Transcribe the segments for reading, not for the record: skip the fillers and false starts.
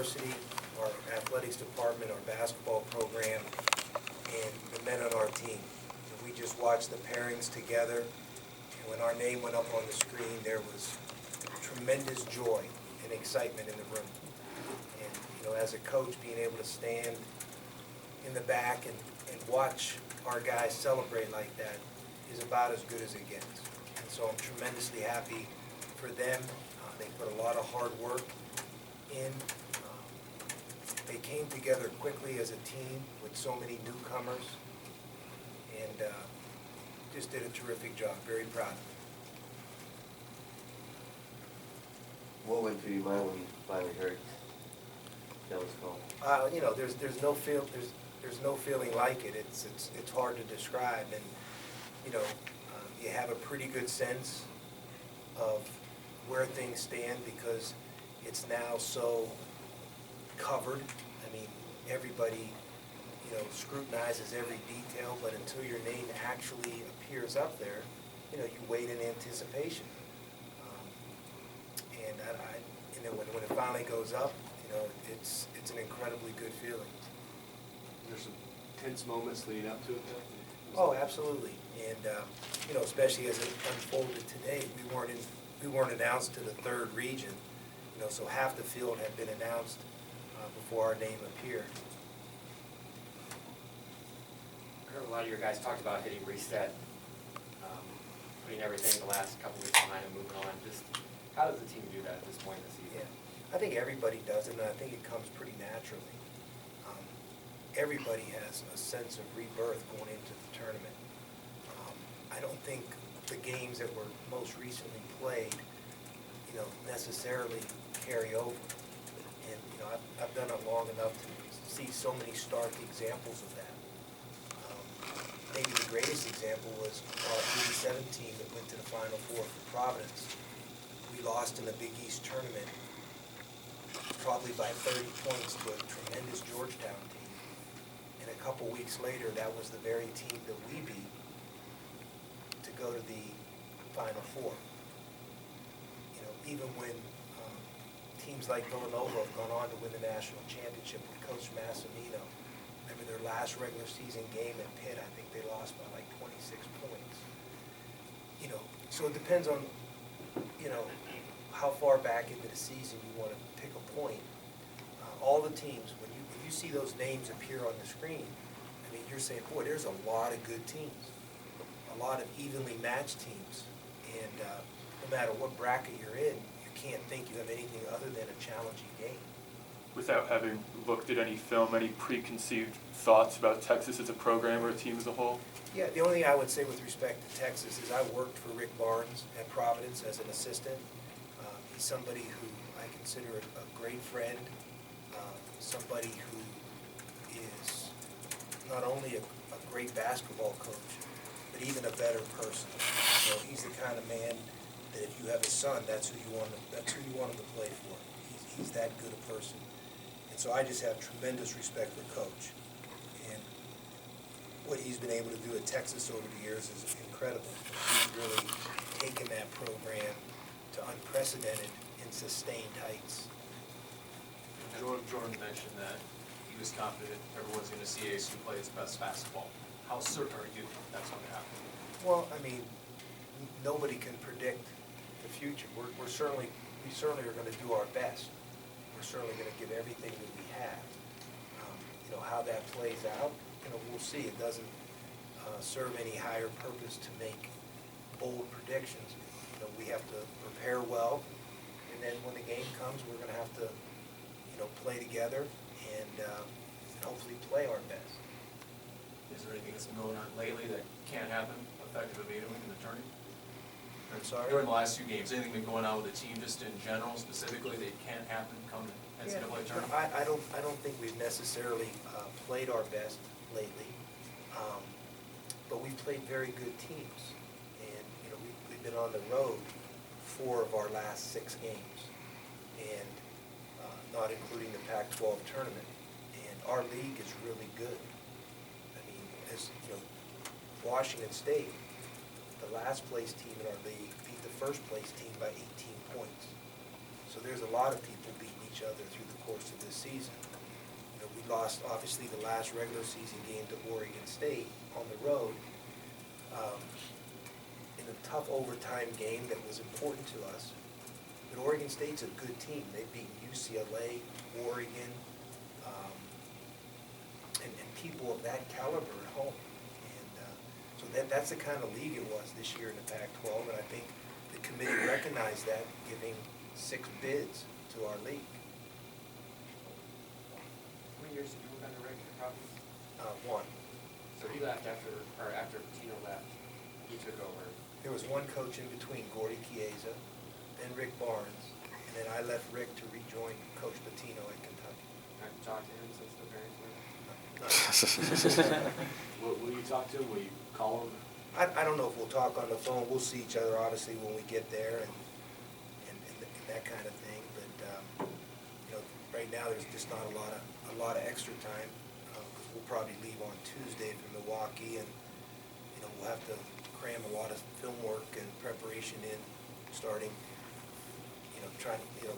varsity, our athletics department, our basketball program, and the men on our team. And we just watched the pairings together, and when our name went up on the screen, there was tremendous joy and excitement in the room. And as a coach, being able to stand in the back and watch our guys celebrate like that is about as good as it gets. And so I'm tremendously happy for them. They put a lot of hard work in. They came together quickly as a team with so many newcomers, and just did a terrific job. Very proud of them. What went through your mind when you finally heard that was called? There's no feeling like it. It's hard to describe, and you have a pretty good sense of where things stand because it's now so covered. I mean, everybody scrutinizes every detail, but until your name actually appears up there, you wait in anticipation. And when it finally goes up, it's an incredibly good feeling. There's some tense moments leading up to it, though? Oh, absolutely. And especially as it unfolded today, we weren't announced to the third region. So half the field had been announced before our name appeared. I heard a lot of your guys talked about hitting reset, putting everything the last couple weeks behind and moving on. Just how does the team do that at this point in the season? Yeah, I think everybody does it, and I think it comes pretty naturally. Everybody has a sense of rebirth going into the tournament. I don't think the games that were most recently played, necessarily carry over. And I've done it long enough to see so many stark examples of that. Maybe the greatest example was our 87 team that went to the Final Four for Providence. We lost in the Big East tournament, probably by 30 points to a tremendous Georgetown team. And a couple weeks later, that was the very team that we beat to go to the Final Four. Even when teams like Villanova have gone on to win the national championship with Coach Massimino, remember their last regular season game at Pitt, I think they lost by like 26 points. So it depends on, how far back into the season you want to pick a point. All the teams, when you see those names appear on the screen, I mean, you're saying, boy, there's a lot of good teams, a lot of evenly matched teams, and no matter what bracket you're in, you can't think you have anything other than a challenging game. Without having looked at any film, any preconceived thoughts about Texas as a program or a team as a whole? Yeah, the only thing I would say with respect to Texas is I worked for Rick Barnes at Providence as an assistant. He's somebody who I consider a great friend, somebody who is not only a great basketball coach, but even a better person. He's the kind of man that if you have a son, that's who you want him to play for. He's that good a person. And so I just have tremendous respect for Coach. And what he's been able to do at Texas over the years is incredible. He's really taken that program to unprecedented and sustained heights. Jordan mentioned that he was confident everyone's going to see ASU play its best basketball. How certain are you that's going to happen? Well, I mean, nobody can predict the future. We certainly are going to do our best. We're certainly going to give everything that we have. How that plays out, we'll see. It doesn't serve any higher purpose to make bold predictions. We have to prepare well, and then when the game comes, we're going to have to, play together and hopefully play our best. Is there anything that's been going on lately that can't happen effective immediately in the tournament? I'm sorry? During the last two games, anything been going on with the team just in general, specifically, that can't happen come the NCAA tournament? I don't think we've necessarily played our best lately, but we've played very good teams, and we've been on the road 4 of our last 6 games, and not including the Pac-12 tournament. And our league is really good. I mean, as Washington State, the last place team in our league, beat the first place team by 18 points. So there's a lot of people beating each other through the course of this season. You know, we lost, obviously, the last regular season game to Oregon State on the road in a tough overtime game that was important to us. But Oregon State's a good team. They've beaten UCLA, Oregon, and people of that caliber at home. And so that's the kind of league it was this year in the Pac-12, and I think the committee recognized that, giving 6 bids to our league. How many years did you work under Rick at Providence? 1. So he left after Patino left, he took over. There was one coach in between, Gordy Chiesa, then Rick Barnes, and then I left Rick to rejoin Coach Pitino at Kentucky. Have you talked to him since the parents were? Will you talk to him? Will you call him? I don't know if we'll talk on the phone. We'll see each other, obviously, when we get there and that kind of thing. But, you know, right now, there's just not a lot of extra time. Because we'll probably leave on Tuesday from Milwaukee, and, you know, we'll have to cram a lot of film work and preparation in, starting, you know,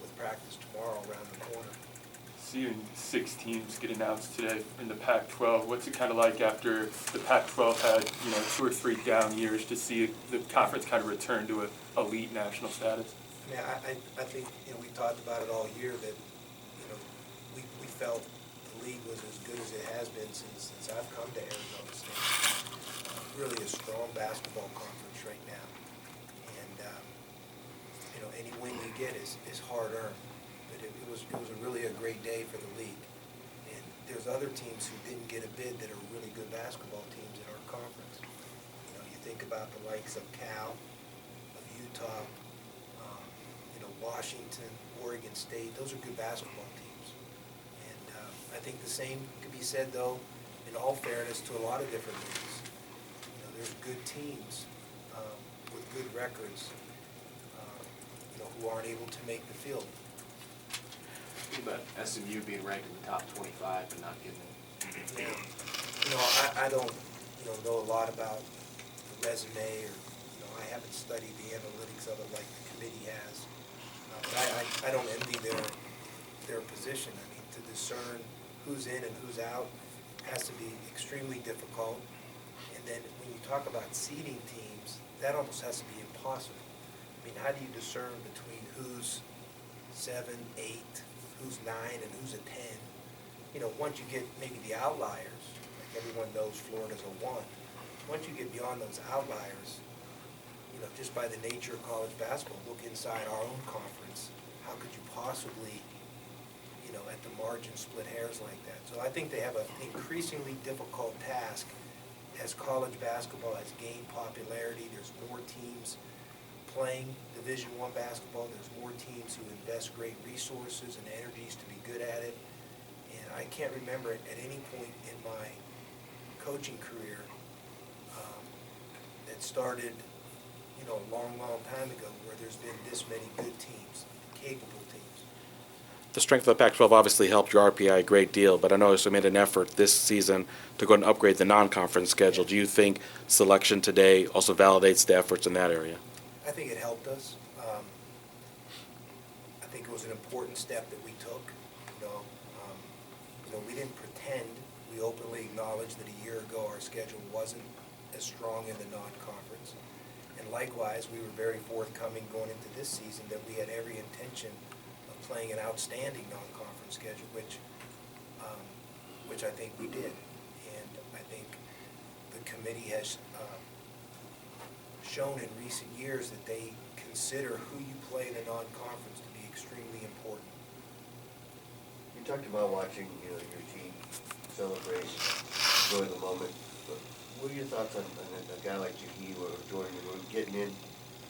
with practice tomorrow around the corner. Seeing 6 teams get announced today in the Pac-12, what's it kind of like after the Pac-12 had, 2 or 3 down years to see the conference kind of return to an elite national status? I mean, I think, you know, we talked about it all year that, you know, we felt the league was as good as it has been since I've come to Arizona State. Really a strong basketball conference right now. And, you know, any win you get is hard-earned. But it was a great day for the league. And there's other teams who didn't get a bid that are really good basketball teams in our conference. You know, you think about the likes of Cal, of Utah, you know, Washington, Oregon State. Those are good basketball teams. And I think the same could be said, though, in all fairness, to a lot of different leagues. You know, there's good teams with good records, you know, who aren't able to make the field. But SMU being ranked in the top 25 and not getting it. Yeah. You know, I don't, you know a lot about the resume, or, you know, I haven't studied the analytics of it like the committee has. But I don't envy their position. I mean, to discern who's in and who's out has to be extremely difficult. And then when you talk about seeding teams, that almost has to be impossible. I mean, how do you discern between who's 7, 8, who's 9, and who's a 10? You know, once you get maybe the outliers, like everyone knows Florida's a 1. Once you get beyond those outliers, you know, just by the nature of college basketball, look inside our own conference, how could you possibly, you know, at the margin split hairs like that? So I think they have an increasingly difficult task as college basketball has gained popularity. There's more teams playing Division I basketball. There's more teams who invest great resources and energies to be good at it. And I can't remember at any point in my coaching career that started, you know, a long time ago, where there's been this many good teams, capable teams. The strength of the Pac-12 obviously helped your RPI a great deal, but I know you made an effort this season to go and upgrade the non-conference schedule. Do you think selection today also validates the efforts in that area? I think it helped us. I think it was an important step that we took. You know, we didn't pretend. We openly acknowledged that a year ago our schedule wasn't as strong in the non-conference. And likewise, we were very forthcoming going into this season that we had every intention of playing an outstanding non-conference schedule, which I think we did. And I think the committee has shown in recent years that they consider who you play in the non-conference to be extremely important. You talked about watching, you know, your team celebrate, enjoy the moment. But what are your thoughts on a guy like Jahi or Jordan who are getting in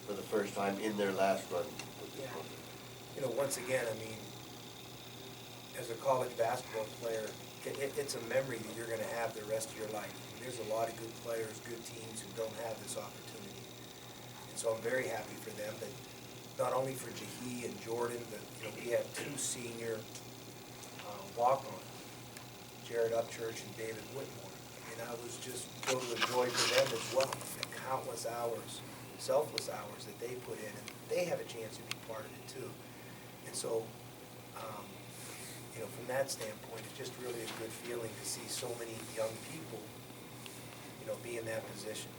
for the first time in their last run with this program? You know, once again, I mean, as a college basketball player, it's a memory that you're going to have the rest of your life. There's a lot of good players, good teams who don't have this opportunity. And so I'm very happy for them, but not only for Jahi and Jordan, but, you know, we have 2 senior walk-ons, Jared Upchurch and David Whitmore. And I was just filled with joy for them as well. The countless hours, selfless hours that they put in, and they have a chance to be part of it too. And So, you know, from that standpoint, it's just really a good feeling to see so many young people, you know, be in that position.